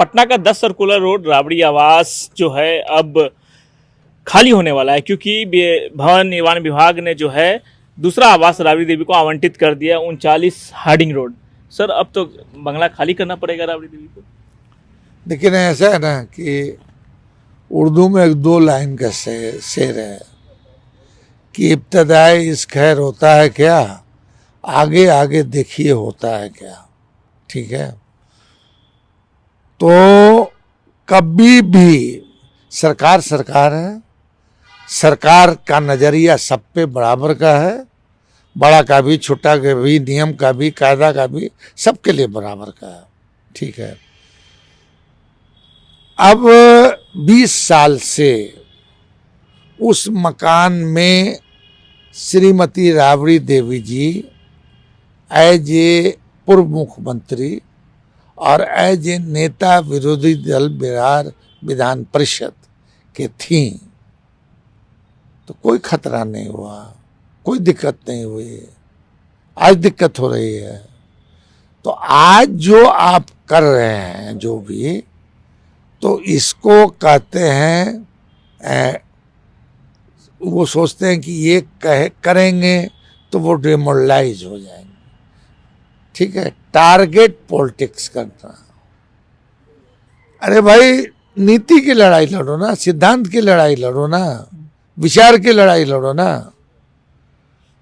पटना का 10 circular road Rabri आवास जो है अब खाली होने वाला है, क्योंकि भवन निर्माण विभाग ने जो है दूसरा आवास राबड़ी देवी को आवंटित कर दिया 39 हार्डिंग रोड। सर, अब तो बंगला खाली करना पड़ेगा राबड़ी देवी को। लेकिन ऐसा है ना कि उर्दू में एक दो लाइन का शेर है कि इब्तदाए इस खैर होता है क्या, आगे आगे देखिए होता है क्या। ठीक है, तो कभी भी सरकार सरकार है, सरकार का नजरिया सब पे बराबर का है, बड़ा का भी, छोटा का भी, नियम का भी, कायदा का भी, सबके लिए बराबर का है। ठीक है, अब 20 साल से उस मकान में श्रीमती राबड़ी देवी जी एज ए पूर्व मुख्यमंत्री और एज ए नेता विरोधी दल बिहार विधान परिषद के थी, तो कोई खतरा नहीं हुआ, कोई दिक्कत नहीं हुई। आज दिक्कत हो रही है। तो आज जो आप कर रहे हैं जो भी, तो इसको कहते हैं, वो सोचते हैं कि ये करेंगे तो वो डिमोरलाइज हो जाएंगे। ठीक है, टारगेट पॉलिटिक्स करना। अरे भाई, नीति की लड़ाई लड़ो ना, सिद्धांत की लड़ाई लड़ो ना, विचार की लड़ाई लड़ो ना,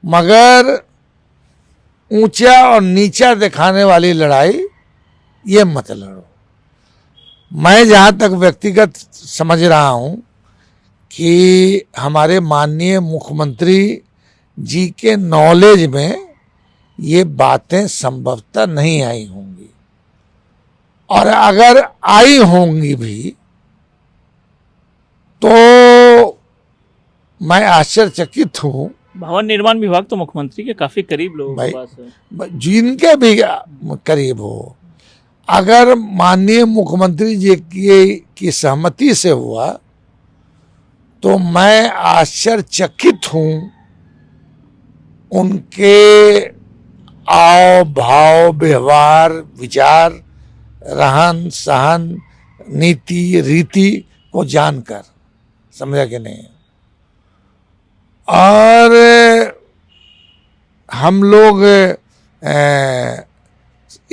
मगर ऊंचा और नीचा दिखाने वाली लड़ाई ये मत लड़ो। मैं जहां तक व्यक्तिगत समझ रहा हूं कि हमारे माननीय मुख्यमंत्री जी के नॉलेज में ये बातें संभवतः नहीं आई होंगी, और अगर आई होंगी भी तो मैं आश्चर्यचकित हूं। भवन निर्माण विभाग तो मुख्यमंत्री के काफी करीब लोगों के पास है, जिनके भी करीब हो, अगर माननीय मुख्यमंत्री जी की सहमति से हुआ तो मैं आश्चर्यचकित हूं उनके आओ भाव, व्यवहार, विचार, रहन सहन, नीति रीति को जानकर। समझा कि नहीं? और हम लोग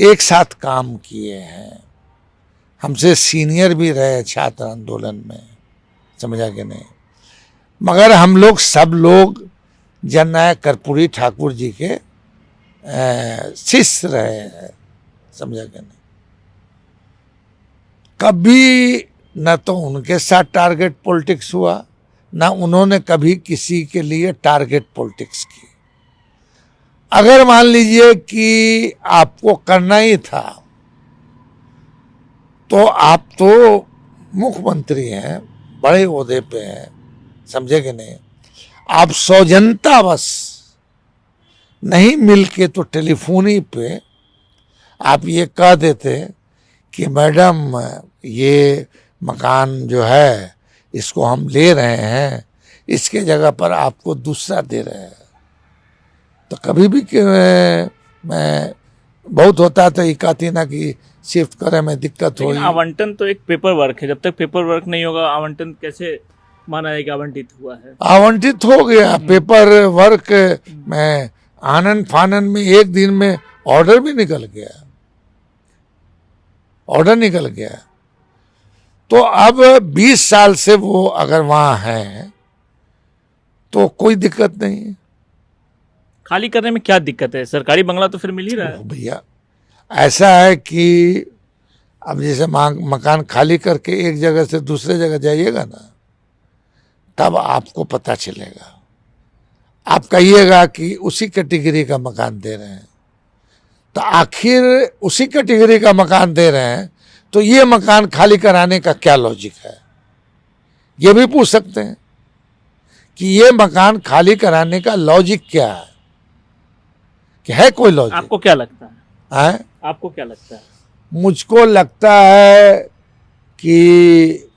एक साथ काम किए हैं, हमसे सीनियर भी रहे छात्र आंदोलन में। समझा कि नहीं? मगर हम लोग सब लोग जननायक कर्पूरी ठाकुर जी के शिष्य रहे हैं। समझा कि नहीं? कभी न तो उनके साथ टारगेट पॉलिटिक्स हुआ, ना उन्होंने कभी किसी के लिए टारगेट पॉलिटिक्स की। अगर मान लीजिए कि आपको करना ही था, तो आप तो मुख्यमंत्री हैं, बड़े ओहदे पे हैं। समझे कि नहीं? आप सौजन्यता बस नहीं मिलके तो टेलीफोनी पे आप ये कह देते कि मैडम ये मकान जो है इसको हम ले रहे हैं, इसके जगह पर आपको दूसरा दे रहे हैं। तो कभी भी मैं बहुत होता था कहती ना कि शिफ्ट करे में दिक्कत हो। आवंटन तो एक पेपर वर्क है, जब तक पेपर वर्क नहीं होगा आवंटन कैसे माना जाएगा आवंटित हुआ है? आवंटित हो गया पेपर वर्क में, आनन फानन में एक दिन में ऑर्डर भी निकल गया, ऑर्डर निकल गया। तो अब 20 साल से वो अगर वहां है तो कोई दिक्कत नहीं है। खाली करने में क्या दिक्कत है? सरकारी बंगला तो फिर मिल ही रहा है। भैया ऐसा है कि अब जैसे मकान खाली करके एक जगह से दूसरे जगह जाइएगा ना, तब आपको पता चलेगा। आप कहिएगा कि उसी कैटेगरी का मकान दे रहे हैं, तो आखिर उसी कैटेगरी का मकान दे रहे हैं तो ये मकान खाली कराने का क्या लॉजिक है? ये भी पूछ सकते हैं कि ये मकान खाली कराने का लॉजिक क्या है, कि है कोई लॉजिक? आपको क्या लगता है? आपको क्या लगता है? मुझको लगता है कि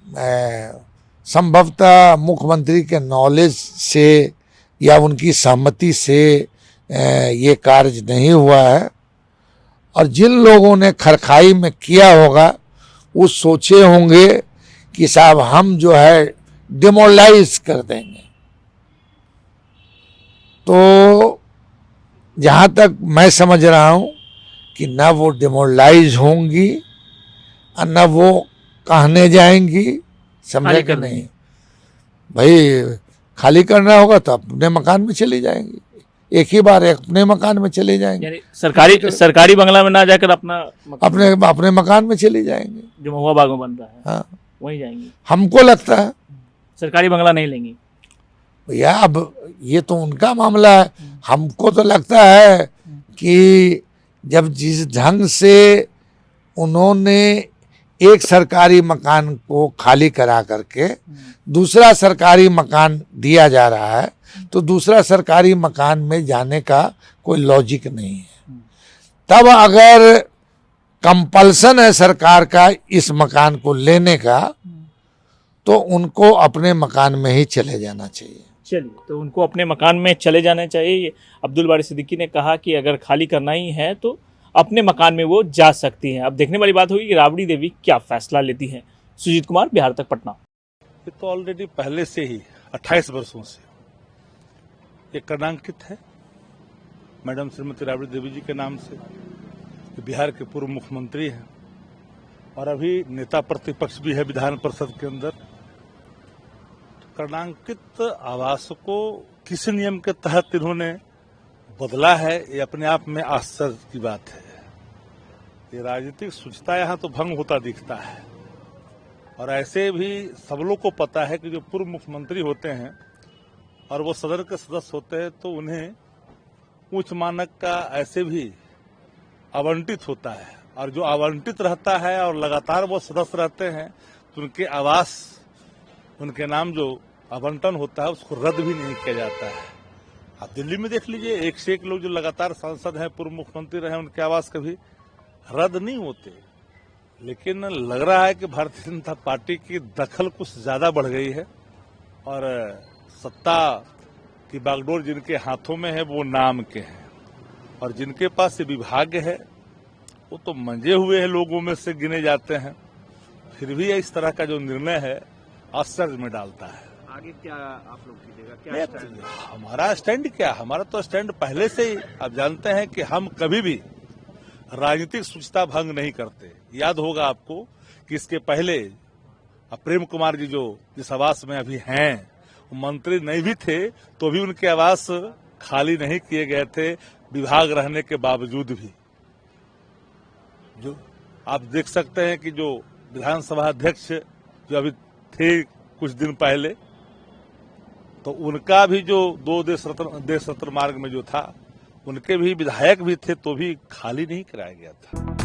संभवतः मुख्यमंत्री के नॉलेज से या उनकी सहमति से ये कार्य नहीं हुआ है, और जिन लोगों ने खरखाई में किया होगा वो सोचे होंगे कि साहब हम जो है डिमोरलाइज कर देंगे। तो जहां तक मैं समझ रहा हूं कि न वो डिमोरलाइज होंगी और न वो कहने जाएंगी, समझे खाली कि कर नहीं। देंगी। भाई खाली करना होगा तो अपने मकान में चली जाएंगी, एक ही बार अपने मकान में चले जाएंगे, यानी सरकारी बंगला में ना जाकर अपना अपने मकान में चली जाएंगे। जो महुआ बाग में बन रहा है हाँ, वहीं जाएंगी। हमको लगता है सरकारी बंगला नहीं लेंगी। भैया अब ये तो उनका मामला है, हमको तो लगता है कि जब जिस ढंग से उन्होंने एक सरकारी मकान को खाली करा करके दूसरा सरकारी मकान दिया जा रहा है, तो दूसरा सरकारी मकान में जाने का कोई लॉजिक नहीं है। तब अगर कंपल्सन है सरकार का इस मकान को लेने का, तो उनको अपने मकान में ही चले जाना चाहिए। चलिए, तो उनको अपने मकान में चले जाना चाहिए। अब्दुल बारी सिद्दीकी ने कहा कि अगर खाली करना ही है तो अपने मकान में वो जा सकती हैं। अब देखने वाली बात होगी कि राबड़ी देवी क्या फैसला लेती हैं। सुजीत कुमार, बिहार तक पटना। ये तो ऑलरेडी पहले से ही 28 वर्षों से ये कलंकित है मैडम श्रीमती राबड़ी देवी जी के नाम से। बिहार के पूर्व मुख्यमंत्री हैं और अभी नेता प्रतिपक्ष भी है विधान परिषद के अंदर। कलंकित आवास को किस नियम के तहत इन्होंने बदला है, ये अपने आप में आश्चर्य की बात है। ये राजनीतिक शुचिता यहाँ तो भंग होता दिखता है। और ऐसे भी सब लोग को पता है कि जो पूर्व मुख्यमंत्री होते हैं और वो सदन के सदस्य होते हैं तो उन्हें उच्च मानक का ऐसे भी आवंटित होता है, और जो आवंटित रहता है और लगातार वो सदस्य रहते हैं तो उनके आवास, उनके नाम जो आवंटन होता है उसको रद्द भी नहीं किया जाता है। आप दिल्ली में देख लीजिए, एक से एक लोग जो लगातार सांसद हैं, पूर्व मुख्यमंत्री रहे, उनके आवास कभी रद्द नहीं होते। लेकिन लग रहा है कि भारतीय जनता पार्टी की दखल कुछ ज्यादा बढ़ गई है और सत्ता की बागडोर जिनके हाथों में है वो नाम के हैं, और जिनके पास ये विभाग है वो तो मंजे हुए हैं लोगों में से गिने जाते हैं। फिर भी इस तरह का जो निर्णय है आश्चर्य में डालता है। आगे क्या आप लोग कीजिएगा, क्या स्टैंड है? हमारा स्टैंड क्या, हमारा तो स्टैंड पहले से ही आप जानते हैं कि हम कभी भी राजनीतिक शुचिता भंग नहीं करते। याद होगा आपको कि इसके पहले प्रेम कुमार जी जो जिस आवास में अभी हैं, वो मंत्री नहीं भी थे तो भी उनके आवास खाली नहीं किए गए थे, विभाग रहने के बावजूद भी। जो आप देख सकते हैं कि जो विधानसभा अध्यक्ष जो अभी थे कुछ दिन पहले, तो उनका भी जो 2 देश रत्न मार्ग में जो था, उनके भी विधायक भी थे तो भी खाली नहीं कराया गया था।